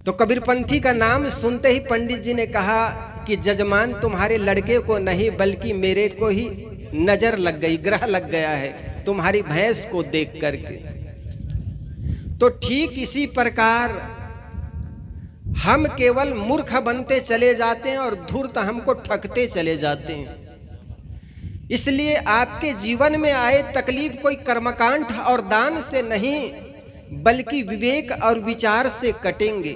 तो कबीरपंथी का नाम सुनते ही पंडित जी ने कहा कि जजमान तुम्हारे लड़के को नहीं बल्कि मेरे को ही नजर लग गई, ग्रह लग गया है तुम्हारी भैंस को देख करके। तो ठीक इसी प्रकार हम केवल मूर्ख बनते चले जाते हैं और धूर्त हमको ठगते चले जाते हैं। इसलिए आपके जीवन में आए तकलीफ कोई कर्मकांड और दान से नहीं बल्कि विवेक और विचार से कटेंगे।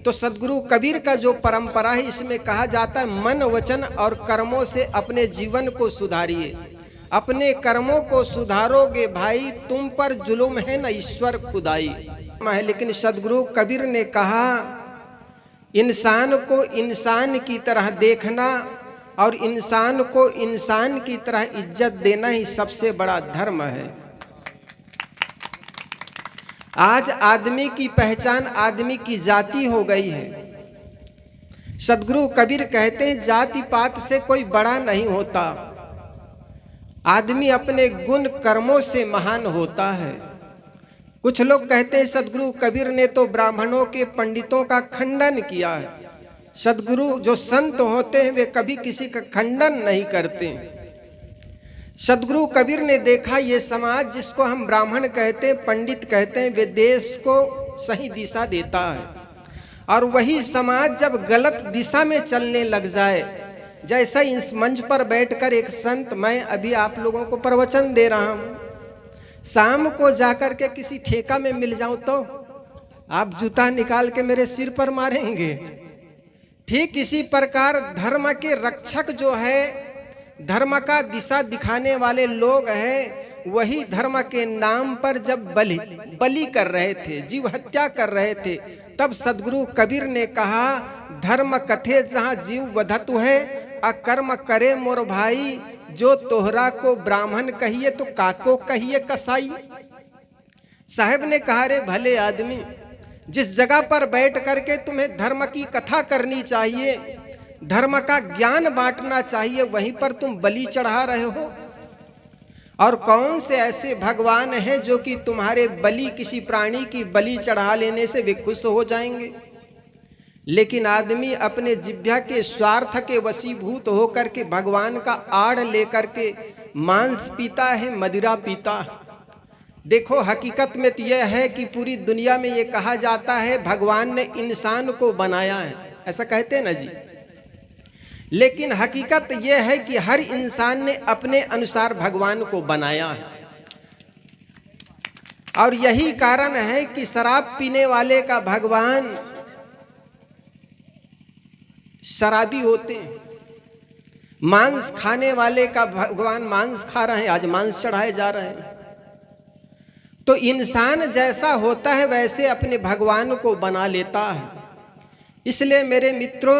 तो सद्गुरु कबीर का जो परंपरा है इसमें कहा जाता है मन वचन और कर्मों से अपने जीवन को सुधारिए। अपने कर्मों को सुधारोगे भाई तुम पर जुल्म है न ईश्वर खुदाई। लेकिन सद्गुरु कबीर ने कहा इंसान को इंसान की तरह देखना और इंसान को इंसान की तरह इज्जत देना ही सबसे बड़ा धर्म है। आज आदमी की पहचान आदमी की जाति हो गई है। सद्गुरु कबीर कहते हैं जाति पात से कोई बड़ा नहीं होता, आदमी अपने गुण कर्मों से महान होता है। कुछ लोग कहते हैं सद्गुरु कबीर ने तो ब्राह्मणों के पंडितों का खंडन किया है। सद्गुरु जो संत होते हैं वे कभी किसी का खंडन नहीं करते। सद्गुरु कबीर ने देखा ये समाज जिसको हम ब्राह्मण कहते हैं पंडित कहते हैं वे देश को सही दिशा देता है, और वही समाज जब गलत दिशा में चलने लग जाए, जैसा इस मंच पर बैठकर एक संत, मैं अभी आप लोगों को प्रवचन दे रहा हूँ, शाम को जाकर के किसी ठेका में मिल जाऊं तो आप जूता निकाल के मेरे सिर पर मारेंगे। ठीक इसी प्रकार धर्म के रक्षक जो है, धर्म का दिशा दिखाने वाले लोग हैं, वही धर्म के नाम पर जब बलि कर रहे थे, जीव हत्या कर रहे थे, तब सद्गुरु कबीर ने कहा धर्म कथे जहाँ जीव वधतु है, अकर्म करे मोर भाई, जो तोहरा को ब्राह्मण कहिए तो काको कहिए कसाई। साहब ने कहा रे भले आदमी, जिस जगह पर बैठ करके तुम्हें धर्म की कथा करनी चाहिए, धर्म का ज्ञान बांटना चाहिए, वहीं पर तुम बलि चढ़ा रहे हो। और कौन से ऐसे भगवान हैं जो कि तुम्हारे बलि, किसी प्राणी की बलि चढ़ा लेने से वे खुश हो जाएंगे। लेकिन आदमी अपने जिह्वा के स्वार्थ के वशीभूत होकर के भगवान का आड़ लेकर के मांस पीता है, मदिरा पीता है। देखो हकीकत में तो यह है कि पूरी दुनिया में ये कहा जाता है भगवान ने इंसान को बनाया है, ऐसा कहते हैं ना जी। लेकिन हकीकत यह है कि हर इंसान ने अपने अनुसार भगवान को बनाया है, और यही कारण है कि शराब पीने वाले का भगवान शराबी होते हैं, मांस खाने वाले का भगवान मांस खा रहे हैं, आज मांस चढ़ाए जा रहे हैं। तो इंसान जैसा होता है वैसे अपने भगवान को बना लेता है। इसलिए मेरे मित्रों,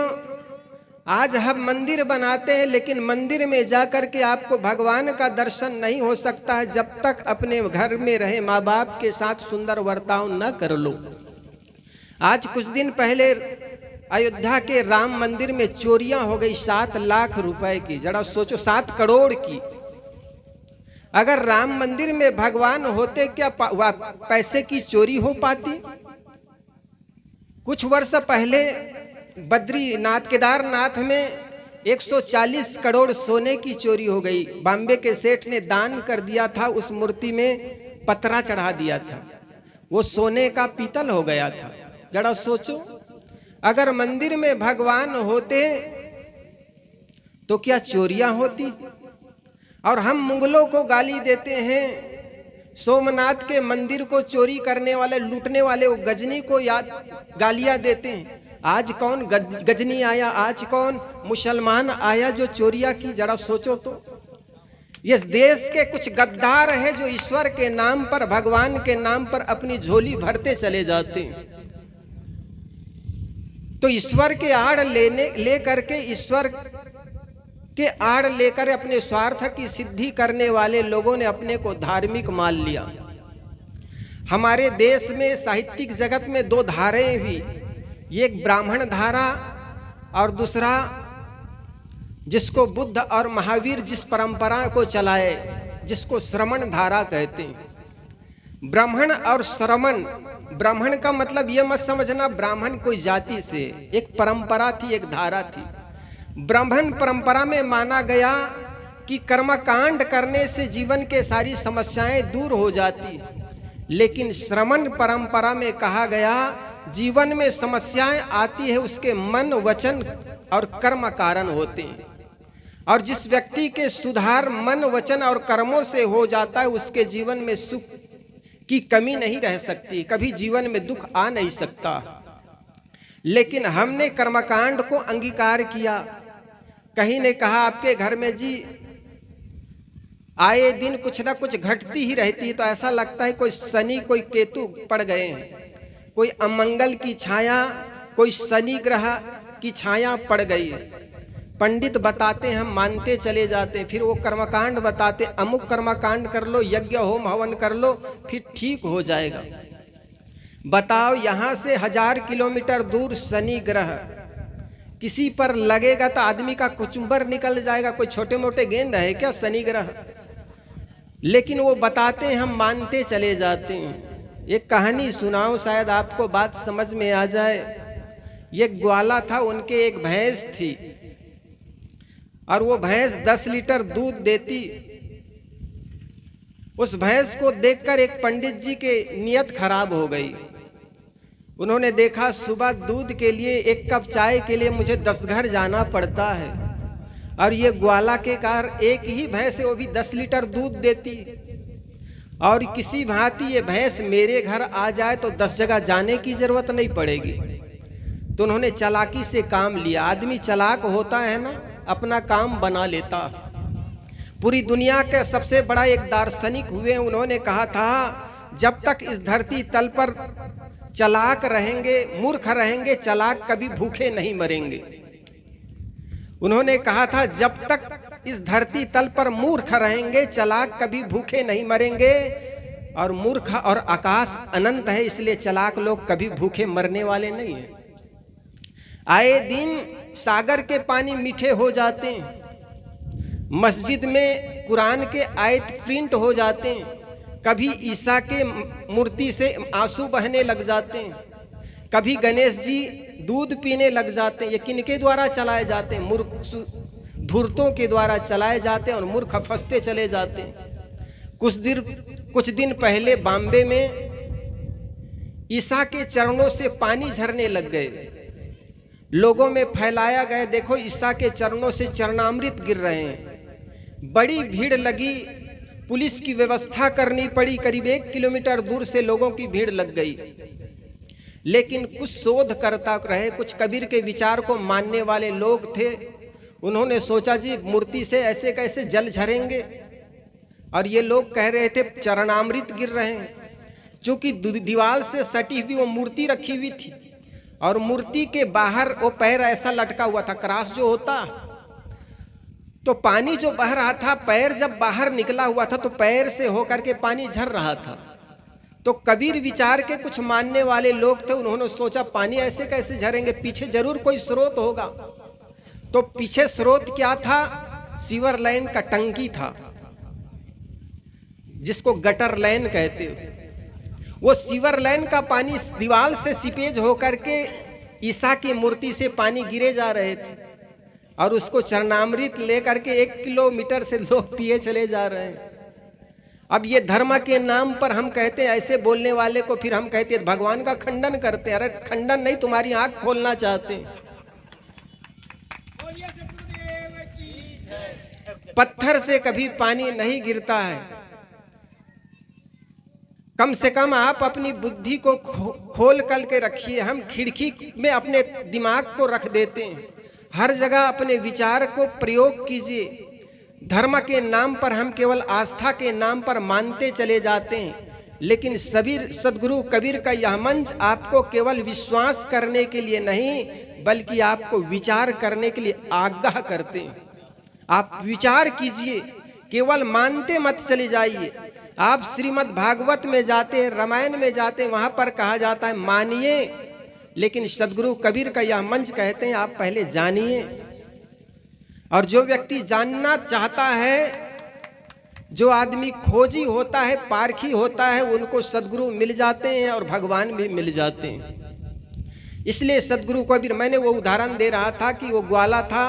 आज हम मंदिर बनाते हैं, लेकिन मंदिर में जाकर के आपको भगवान का दर्शन नहीं हो सकता है जब तक अपने घर में रहे माँ बाप के साथ सुंदर बर्ताव न कर लो। आज कुछ दिन पहले अयोध्या के राम मंदिर में चोरियां हो गई 7 लाख रुपए की। जरा सोचो, 7 करोड़ की। अगर राम मंदिर में भगवान होते क्या पैसे की चोरी हो पाती? कुछ वर्ष पहले बद्रीनाथ केदारनाथ में 140 करोड़ सोने की चोरी हो गई। बॉम्बे के सेठ ने दान कर दिया था, उस मूर्ति में पतरा चढ़ा दिया था, वो सोने का पीतल हो गया था। जरा सोचो, अगर मंदिर में भगवान होते तो क्या चोरियां होती? और हम मुगलों को गाली देते हैं, सोमनाथ के मंदिर को चोरी करने वाले, लूटने वाले वो गजनी को याद गालियां देते हैं। आज कौन गजनी आया, आज कौन मुसलमान आया जो चोरियां की? जरा सोचो तो। ये देश के कुछ गद्दार हैं जो ईश्वर के नाम पर, भगवान के नाम पर अपनी झोली भरते चले जाते हैं। तो ईश्वर के आड़ लेकर के, ईश्वर के आड़ लेकर अपने स्वार्थ की सिद्धि करने वाले लोगों ने अपने को धार्मिक मान लिया। हमारे देश में साहित्यिक जगत में 2 धाराएं भी, एक ब्राह्मण धारा और दूसरा जिसको बुद्ध और महावीर जिस परंपरा को चलाए, जिसको श्रमण धारा कहते हैं। ब्राह्मण और श्रमण ब्राह्मण का मतलब ये मत समझना ब्राह्मण कोई जाति से, एक परंपरा थी, एक धारा थी। ब्राह्मण परंपरा में माना गया कि कर्मकांड करने से जीवन के सारी समस्याएं दूर हो जाती, लेकिन श्रमण परंपरा में कहा गया जीवन में समस्याएं आती है उसके मन, वचन और कर्म कारण होते हैं। और जिस व्यक्ति के सुधार मन, वचन और कर्मों से हो जाता है उसके जीवन में सुख की कमी नहीं रह सकती, कभी जीवन में दुख आ नहीं सकता। लेकिन हमने कर्मकांड को अंगीकार किया। कहीं ने कहा आपके घर में जी आए दिन कुछ ना कुछ घटती ही रहती है, तो ऐसा लगता है कोई शनि कोई केतु पड़ गए हैं, कोई अमंगल की छाया, कोई शनि ग्रह की छाया पड़ गई है। पंडित बताते हम मानते चले जाते, फिर वो कर्मकांड बताते, अमुक कर्मकांड कर लो, यज्ञ होम हवन कर लो, फिर ठीक हो जाएगा। बताओ यहाँ से 1000 किलोमीटर दूर शनि ग्रह किसी पर लगेगा तो आदमी का कुचुम्बर निकल जाएगा। कोई छोटे मोटे गेंद है क्या शनि ग्रह? लेकिन वो बताते हैं हम मानते चले जाते हैं। एक कहानी सुनाऊं, शायद आपको बात समझ में आ जाए। ये ग्वाला था, उनके एक भैंस थी और वो भैंस 10 लीटर दूध देती। उस भैंस को देखकर एक पंडित जी के नियत खराब हो गई। उन्होंने देखा सुबह दूध के लिए, एक कप चाय के लिए मुझे 10 घर जाना पड़ता है, और ये ग्वाला के कार एक ही भैंस है, वो भी 10 लीटर दूध देती, और किसी भांति ये भैंस मेरे घर आ जाए तो 10 जगह जाने की जरूरत नहीं पड़ेगी। तो उन्होंने चालाकी से काम लिया। आदमी चालाक होता है ना, अपना काम बना लेता। पूरी दुनिया के सबसे बड़ा एक दार्शनिक हुए, उन्होंने कहा था जब तक इस धरती तल पर चालाक रहेंगे, मूर्ख रहेंगे, चालाक कभी भूखे नहीं मरेंगे। उन्होंने कहा था जब तक इस धरती तल पर मूर्ख रहेंगे, चालाक कभी भूखे नहीं मरेंगे। और मूर्ख और आकाश अनंत है, इसलिए चालाक लोग कभी भूखे मरने वाले नहीं हैं। आए दिन सागर के पानी मीठे हो जाते हैं, मस्जिद में कुरान के आयत प्रिंट हो जाते हैं, कभी ईसा के मूर्ति से आंसू बहने लग जाते हैं, कभी गणेश जी दूध पीने लग जाते हैं। ये किनके द्वारा चलाए जाते हैं? मूर्ख धूर्तों के द्वारा चलाए जाते हैं, और मूर्ख फंसते चले जाते हैं। कुछ दिन पहले बॉम्बे में ईसा के चरणों से पानी झरने लग गए, लोगों में फैलाया गया, देखो ईसा के चरणों से चरणामृत गिर रहे हैं। बड़ी भीड़ लगी, पुलिस की व्यवस्था करनी पड़ी, करीब 1 किलोमीटर दूर से लोगों की भीड़ लग गई। लेकिन कुछ शोध करता रहे, कुछ कबीर के विचार को मानने वाले लोग थे। उन्होंने सोचा जी मूर्ति से ऐसे कैसे जल झरेंगे, और ये लोग कह रहे थे चरणामृत गिर रहे हैं। चूंकि दीवार से सटी हुई वो मूर्ति रखी हुई थी, और मूर्ति के बाहर वो पैर ऐसा लटका हुआ था, क्रॉस जो होता, तो पानी जो बह रहा था, पैर जब बाहर निकला हुआ था तो पैर से होकर के पानी झर रहा था। तो कबीर विचार के कुछ मानने वाले लोग थे, उन्होंने सोचा पानी ऐसे कैसे झरेंगे, पीछे जरूर कोई स्रोत होगा। तो पीछे स्रोत क्या था? सीवर लाइन का टंकी था, जिसको गटर लाइन कहते हो। वो सीवर लाइन का पानी दीवार से सीपेज होकर के ईसा की मूर्ति से पानी गिरे जा रहे थे, और उसको चरणामृत लेकर के 1 किलोमीटर से लोग पिए चले जा रहे हैं। अब ये धर्म के नाम पर हम कहते हैं, ऐसे बोलने वाले को फिर हम कहते हैं भगवान का खंडन करते हैं। अरे खंडन नहीं, तुम्हारी आंख खोलना चाहते हैं। पत्थर से कभी पानी नहीं गिरता है। कम से कम आप अपनी बुद्धि को खोल कर के रखिए। हम खिड़की में अपने दिमाग को रख देते हैं, हर जगह अपने विचार को प्रयोग कीजिए। धर्म के नाम पर हम केवल आस्था के नाम पर मानते चले जाते हैं, लेकिन सदगुरु कबीर का यह मंच आपको केवल विश्वास करने के लिए नहीं, बल्कि आपको विचार करने के लिए आगाह करते हैं। आप विचार कीजिए, केवल मानते मत चले जाइए। आप श्रीमद् भागवत में जाते हैं, रामायण में जाते हैं, वहां पर कहा जाता है मानिए, लेकिन सदगुरु कबीर का यह मंच कहते हैं आप पहले जानिए। और जो व्यक्ति जानना चाहता है जो आदमी खोजी होता है, पारखी होता है, उनको सदगुरु मिल जाते हैं और भगवान भी मिल जाते हैं। इसलिए सदगुरु को भी मैंने वो उदाहरण दे रहा था कि वो ग्वाला था,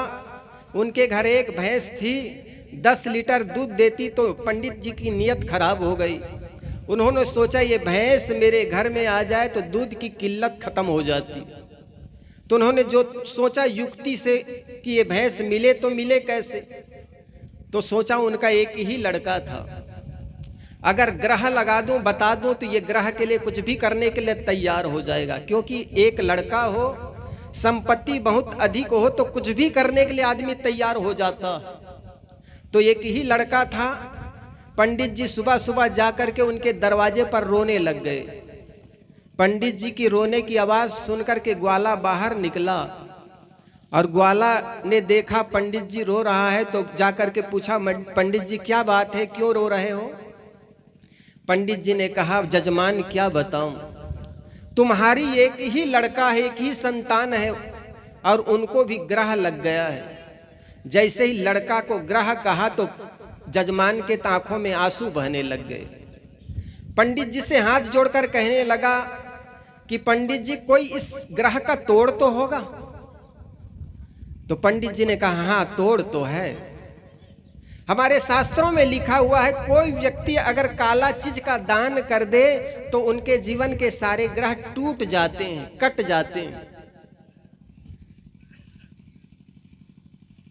उनके घर एक भैंस थी, 10 लीटर दूध देती, तो पंडित जी की नीयत खराब हो गई। उन्होंने सोचा ये भैंस मेरे घर में आ जाए तो दूध की किल्लत खत्म हो जाती। तो उन्होंने जो सोचा युक्ति से कि ये भैंस मिले तो मिले कैसे, तो सोचा उनका एक ही लड़का था, अगर ग्रह लगा दूं, बता दूं, तो ये ग्रह के लिए कुछ भी करने के लिए तैयार हो जाएगा। क्योंकि एक लड़का हो, संपत्ति बहुत अधिक हो, तो कुछ भी करने के लिए आदमी तैयार हो जाता। तो एक ही लड़का था। पंडित जी सुबह सुबह जाकर के उनके दरवाजे पर रोने लग गए। पंडित जी की रोने की आवाज सुनकर के ग्वाला बाहर निकला और ग्वाला ने देखा पंडित जी रो रहा है, तो जाकर के पूछा, पंडित जी क्या बात है, क्यों रो रहे हो? पंडित जी ने कहा, जजमान क्या बताऊं, तुम्हारी एक ही लड़का है, एक ही संतान है और उनको भी ग्रह लग गया है। जैसे ही लड़का को ग्रह कहा तो जजमान के आंखों में आंसू बहने लग गए। पंडित जी से हाथ जोड़कर कहने लगा कि पंडित जी कोई इस ग्रह का तोड़ तो होगा। तो पंडित जी ने कहा, हाँ तोड़ तो है। हमारे शास्त्रों में लिखा हुआ है, कोई व्यक्ति अगर काला चीज का दान कर दे तो उनके जीवन के सारे ग्रह टूट जाते हैं, कट जाते हैं।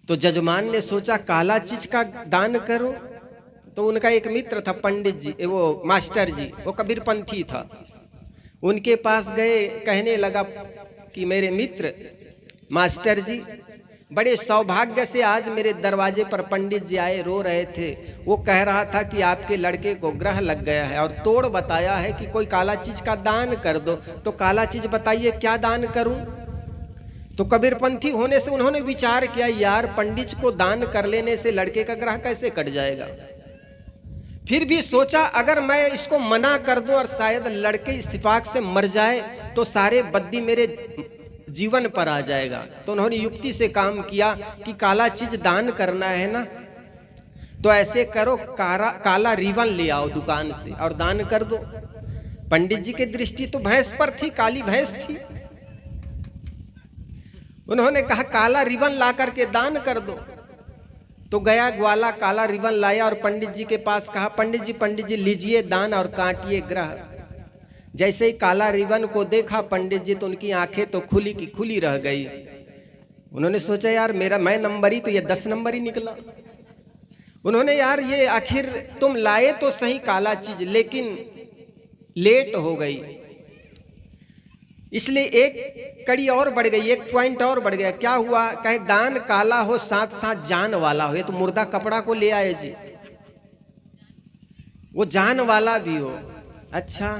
तो जजमान ने सोचा काला चीज का दान करूं। तो उनका एक मित्र था पंडित जी, वो मास्टर जी, वो कबीरपंथी था। उनके पास गए, कहने लगा कि मेरे मित्र मास्टर जी, बड़े सौभाग्य से आज मेरे दरवाजे पर पंडित जी आए, रो रहे थे। वो कह रहा था कि आपके लड़के को ग्रह लग गया है और तोड़ बताया है कि कोई काला चीज का दान कर दो। तो काला चीज बताइए, क्या दान करूं? तो कबीरपंथी होने से उन्होंने विचार किया, यार पंडित को दान कर लेने से लड़के का ग्रह कैसे कट जाएगा। फिर भी सोचा, अगर मैं इसको मना कर दूं और शायद लड़के इत्तेफाक से मर जाए तो सारे बद्दी मेरे जीवन पर आ जाएगा। तो उन्होंने युक्ति से काम किया कि काला चीज दान करना है ना, तो ऐसे करो, काला रिबन ले आओ दुकान से और दान कर दो। पंडित जी की दृष्टि तो भैंस पर थी, काली भैंस थी। उन्होंने कहा काला रिबन ला करके दान कर दो। तो गया ग्वाला, काला रिबन लाया और पंडित जी के पास कहा, पंडित जी लीजिए दान और काटिए ग्रह। जैसे ही काला रिबन को देखा पंडित जी, तो उनकी आंखें तो खुली की खुली रह गई। उन्होंने सोचा, यार मैं नंबरी, तो ये 10 नंबर ही निकला। उन्होंने, यार ये आखिर तुम लाए तो सही काला चीज, लेकिन लेट हो गई, इसलिए एक कड़ी और बढ़ गई, एक पॉइंट और बढ़ गया। क्या हुआ? कहे दान काला हो साथ साथ जान वाला हो। ये तो मुर्दा कपड़ा को ले आए जी, वो जान वाला भी हो। अच्छा,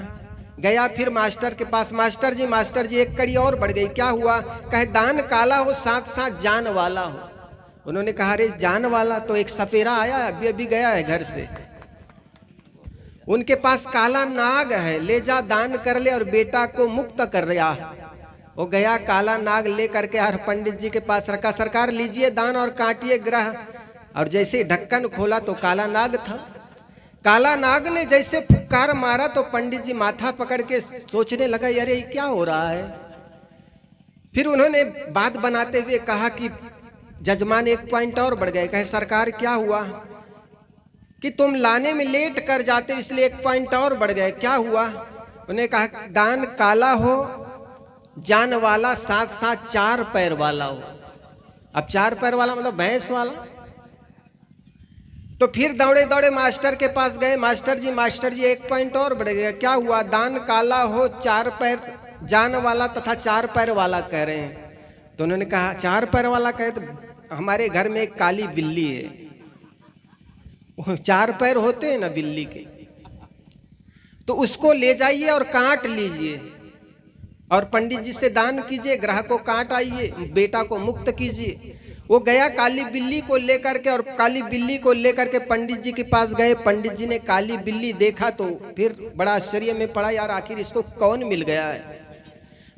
गया फिर मास्टर के पास, मास्टर जी एक कड़ी और बढ़ गई। क्या हुआ? कहे दान काला हो साथ साथ जान वाला हो। उन्होंने कहा, अरे जान वाला तो एक सपेरा आया, अभी गया है घर से, उनके पास काला नाग है, ले जा दान कर ले और बेटा को मुक्त कर रहा। वो गया काला नाग ले करके हर पंडित जी के पास रखा, सरकार लीजिए दान और काटिए ग्रह। और जैसे ढक्कन खोला तो काला नाग था। काला नाग ने जैसे फुक्कार मारा तो पंडित जी माथा पकड़ के सोचने लगा, अरे ये क्या हो रहा है। फिर उन्होंने बात बनाते हुए कहा कि जजमान एक पॉइंट और बढ़ गए। कहे सरकार क्या हुआ कि तुम लाने में लेट कर जाते हो, इसलिए एक पॉइंट और बढ़ गए। क्या हुआ? उन्हें कहा दान काला हो, जान वाला, साथ साथ 4 पैर वाला हो। अब 4 पैर वाला मतलब भैंस वाला। तो फिर दौड़े दौड़े मास्टर के पास गए, मास्टर जी एक पॉइंट और बढ़ गया। क्या हुआ? दान काला हो, 4 पैर, जान वाला तथा 4 पैर वाला कह रहे हैं। तो उन्होंने कहा 4 पैर वाला कहे तो हमारे घर में एक काली बिल्ली है, 4 पैर होते हैं ना बिल्ली के, तो उसको ले जाइए और काट लीजिए और पंडित जी से दान कीजिए, ग्रह को काट आइए, बेटा को मुक्त कीजिए। वो गया काली बिल्ली को लेकर के, और काली बिल्ली को लेकर के पंडित जी के पास गए। पंडित जी ने काली बिल्ली देखा तो फिर बड़ा आश्चर्य में पड़ा, यार आखिर इसको कौन मिल गया है।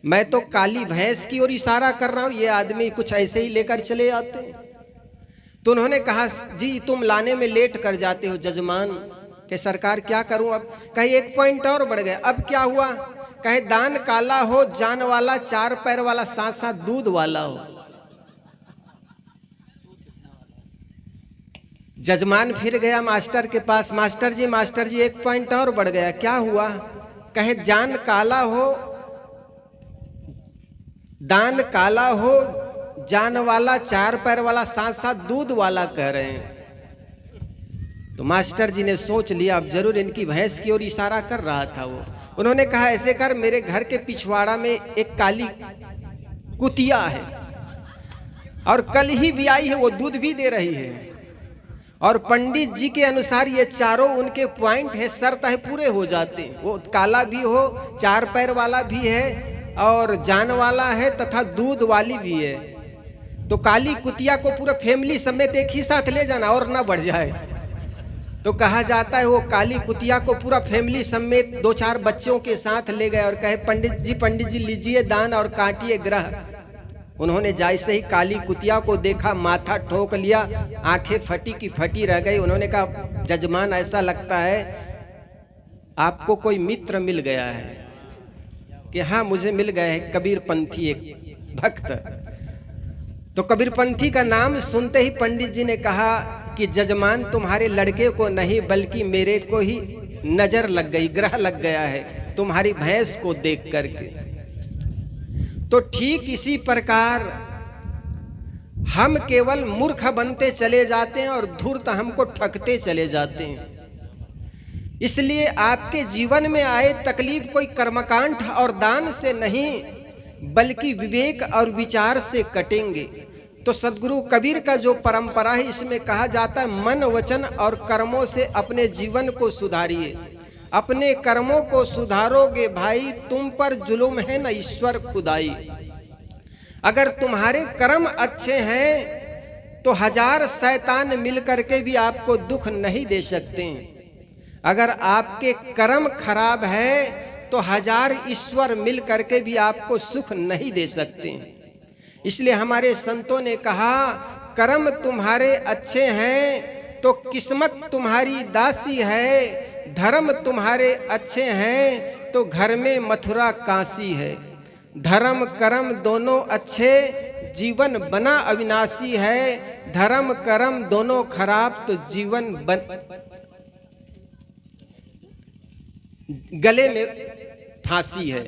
मैं तो काली भैंस की ओर इशारा कर रहा हूं, ये आदमी कुछ ऐसे ही लेकर चले आते हैं। तो उन्होंने कहा जी तुम लाने में लेट कर जाते हो जजमान। के सरकार क्या करूं अब? कहे 1 पॉइंट और बढ़ गए। अब क्या हुआ? कहे दान काला हो, जान वाला, 4 पैर वाला, साथ साथ दूध वाला हो। जजमान फिर गया मास्टर के पास, मास्टर जी 1 पॉइंट और बढ़ गया। क्या हुआ? कहे जान काला हो, दान काला हो, जान वाला, 4 पैर वाला, साथ साथ दूध वाला कह रहे हैं। तो मास्टर जी ने सोच लिया, अब जरूर इनकी भैंस की ओर इशारा कर रहा था वो। उन्होंने कहा ऐसे कर, मेरे घर के पिछवाड़ा में एक काली कुतिया है और कल ही भी आई है, वो दूध भी दे रही है। और पंडित जी के अनुसार ये चारों उनके पॉइंट है, शर्त है, पूरे हो जाते। वो काला भी हो, 4 पैर वाला भी है और जान वाला है तथा दूध वाली भी है। तो काली कुतिया को पूरा फैमिली समेत एक ही साथ ले जाना और ना बढ़ जाए। तो कहा जाता है वो काली कुतिया को पूरा फैमिली समेत 2-4 बच्चों के साथ ले गए और कहे पंडित जी लीजिए दान और काटिए ग्रह। उन्होंने जैसे ही काली कुतिया को देखा, माथा ठोक लिया, आंखें फटी की फटी रह गई। उन्होंने कहा जजमान ऐसा लगता है आपको कोई मित्र मिल गया है। कि हाँ मुझे मिल गए हैं, कबीर पंथी एक भक्त। तो कबीर पंथी का नाम सुनते ही पंडित जी ने कहा कि जजमान तुम्हारे लड़के को नहीं बल्कि मेरे को ही नजर लग गई, ग्रह लग गया है तुम्हारी भैंस को देख करके। तो ठीक इसी प्रकार हम केवल मूर्ख बनते चले जाते हैं और धूर्त हमको ठगते चले जाते हैं। इसलिए आपके जीवन में आए तकलीफ कोई कर्मकांड और दान से नहीं बल्कि विवेक और विचार से कटेंगे। तो सदगुरु कबीर का जो परंपरा है इसमें कहा जाता है मन वचन और कर्मों से अपने जीवन को सुधारिए। अपने कर्मों को सुधारोगे भाई, तुम पर जुल्म है न ईश्वर खुदाई। अगर तुम्हारे कर्म अच्छे हैं तो 1000 शैतान मिल करके भी आपको दुख नहीं दे सकते। अगर आपके कर्म खराब है तो 1000 ईश्वर मिल करके भी आपको सुख नहीं दे सकते। इसलिए हमारे संतों ने कहा कर्म तुम्हारे अच्छे हैं तो किस्मत तुम्हारी दासी है, धर्म तुम्हारे अच्छे हैं तो घर में मथुरा काशी है। धर्म कर्म दोनों अच्छे जीवन बना अविनाशी है, धर्म कर्म दोनों खराब तो जीवन गले में फांसी है।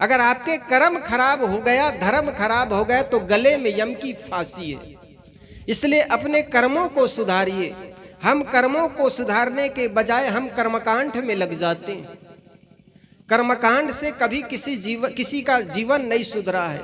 अगर आपके कर्म खराब हो गया, धर्म खराब हो गया तो गले में यम की फांसी है। इसलिए अपने कर्मों को सुधारिए। हम कर्मों को सुधारने के बजाय हम कर्मकांड में लग जाते हैं। कर्मकांड से कभी किसी का जीवन नहीं सुधरा है।